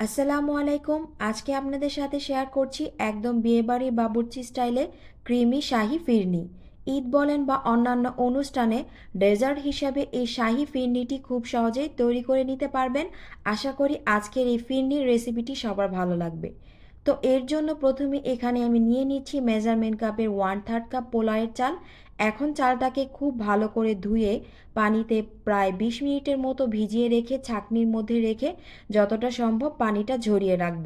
আসসালামু আলাইকুম। আজকে আপনাদের সাথে শেয়ার করছি একদম বিয়েবাড়ির বাবুর্চি স্টাইলে ক্রিমি শাহি ফিরনি। ঈদ বলেন বা অন্যান্য অনুষ্ঠানে ডেজার্ট হিসাবে এই শাহি ফিরনিটি খুব সহজেই তৈরি করে নিতে পারবেন। আশা করি আজকের এই ফিরনির রেসিপিটি সবার ভালো লাগবে। তো এর জন্য প্রথমে এখানে আমি নিয়ে নিচ্ছি মেজারমেন্ট কাপের 1/3 কাপ পোলাওয়ের চাল। এখন চালটাকে খুব ভালো করে ধুয়ে পানিতে প্রায় 20 মিনিটের মতো ভিজিয়ে রেখে ছাঁকনির মধ্যে রেখে যতটা সম্ভব পানিটা ঝরিয়ে রাখব।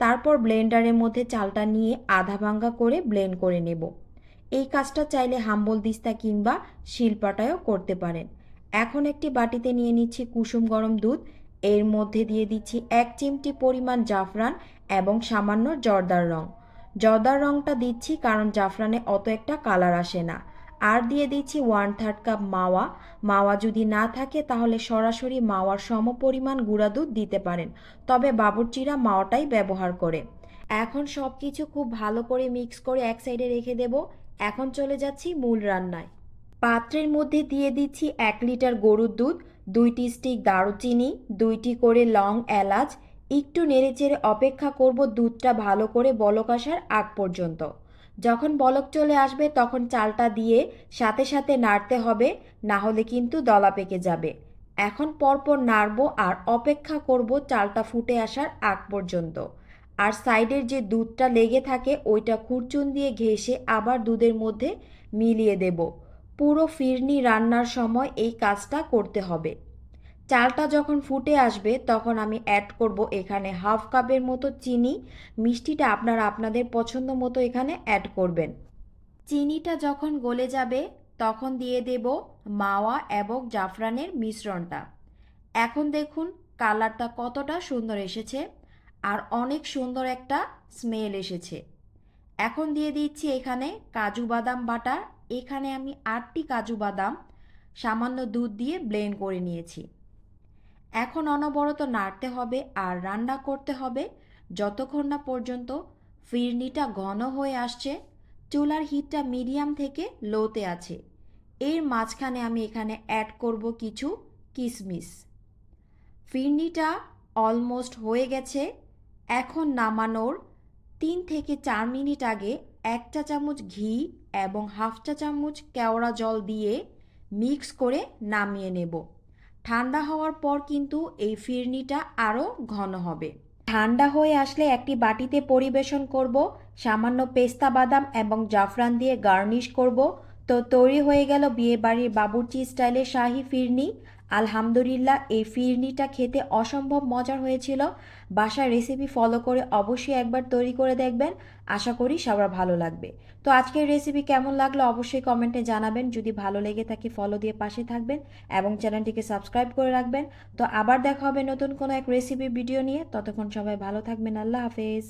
তারপর ব্লেন্ডারের মধ্যে চালটা নিয়ে আধা ভাঙ্গা করে ব্লেন্ড করে নেব। এই কাজটা চাইলে হাম্বল দিস্তা কিংবা শিলপাটায়ও করতে পারেন। এখন একটি বাটিতে নিয়ে নিচ্ছি কুসুম গরম দুধ। এর মধ্যে দিয়ে দিচ্ছি 1 চিমটি পরিমাণ জাফরান এবং সামান্য জর্দার রং। জর্দার রংটা দিচ্ছি কারণ জাফরানে অত একটা কালার আসে না। আর দিয়ে দিচ্ছি 1/3 কাপ মাওয়া। মাওয়া যদি না থাকে তাহলে সরাসরি মাওয়ার সমপরিমাণ গুঁড়া দুধ দিতে পারেন, তবে বাবুর্চিরা মাওয়াটাই ব্যবহার করে। এখন সব কিছু খুব ভালো করে মিক্স করে এক সাইডে রেখে দেব। এখন চলে যাচ্ছি মূল রান্নায়। পাত্রের মধ্যে দিয়ে দিচ্ছি 1 লিটার গরুর দুধ, 2টি স্টিক দারুচিনি, 2টি করে লং এলাচ। একটু নেড়েচেড়ে অপেক্ষা করব দুধটা ভালো করে বলক আসার আগ পর্যন্ত। যখন বলক চলে আসবে তখন চালটা দিয়ে সাথে সাথে নাড়তে হবে, না হলে কিন্তু দলা পেকে যাবে। এখন পরপর নাড়বো আর অপেক্ষা করব চালটা ফুটে আসার আগ পর্যন্ত। আর সাইডের যে দুধটা লেগে থাকে ওইটা খুরচুন দিয়ে ঘেঁষে আবার দুধের মধ্যে মিলিয়ে দেব। পুরো ফিরনি রান্নার সময় এই কাজটা করতে হবে। চালটা যখন ফুটে আসবে তখন আমি অ্যাড করব এখানে হাফ কাপের মতো চিনি। মিষ্টিটা আপনারা আপনাদের পছন্দ মতো এখানে অ্যাড করবেন। চিনিটা যখন গলে যাবে তখন দিয়ে দেব মাওয়া এবং জাফরানের মিশ্রণটা। এখন দেখুন কালারটা কতটা সুন্দর এসেছে আর অনেক সুন্দর একটা স্মেল এসেছে। এখন দিয়ে দিচ্ছি এখানে কাজু বাদাম বাটা। এখানে আমি 8টি কাজু বাদাম সামান্য দুধ দিয়ে ব্লেন্ড করে নিয়েছি। এখন অনবরত নাড়তে হবে আর রান্না করতে হবে যতক্ষণ না পর্যন্ত ফিরনিটা ঘন হয়ে আসছে। চুলার হিটটা মিডিয়াম থেকে লোতে আছে। এর মাঝখানে আমি এখানে অ্যাড করব কিছু কিশমিশ। ফিরনিটা অলমোস্ট হয়ে গেছে। এখন নামানোর 3 থেকে 4 মিনিট আগে 1 চা চামচ ঘি এবং হাফ চা চামচ কেওড়া জল দিয়ে মিক্স করে নামিয়ে নেব। ঠান্ডা হওয়ার পর কিন্তু এই ফিরনিটা আরও ঘন হবে। ঠান্ডা হয়ে আসলে একটি বাটিতে পরিবেশন করব। সামান্য পেস্তা বাদাম এবং জাফরান দিয়ে গার্নিশ করব। তো তৈরি হয়ে গেল বিয়েবাড়ির বাবুর্চি স্টাইলে শাহি ফিরনি। আলহামদুলিল্লাহ, এই ফিরনিটা খেতে অসম্ভব মজার হয়েছিল। বাসায় রেসিপি ফলো করে অবশ্যই একবার তৈরি করে দেখবেন। আশা করি সবার ভালো লাগবে। তো আজকের রেসিপি কেমন লাগলো অবশ্যই কমেন্টে জানাবেন। যদি ভালো লেগে থাকে ফলো দিয়ে পাশে থাকবেন এবং চ্যানেলটিকে সাবস্ক্রাইব করে রাখবেন। তো আবার দেখা হবে নতুন কোনো এক রেসিপি ভিডিও নিয়ে। ততক্ষণ সবাই ভালো থাকবেন। আল্লাহ হাফেজ।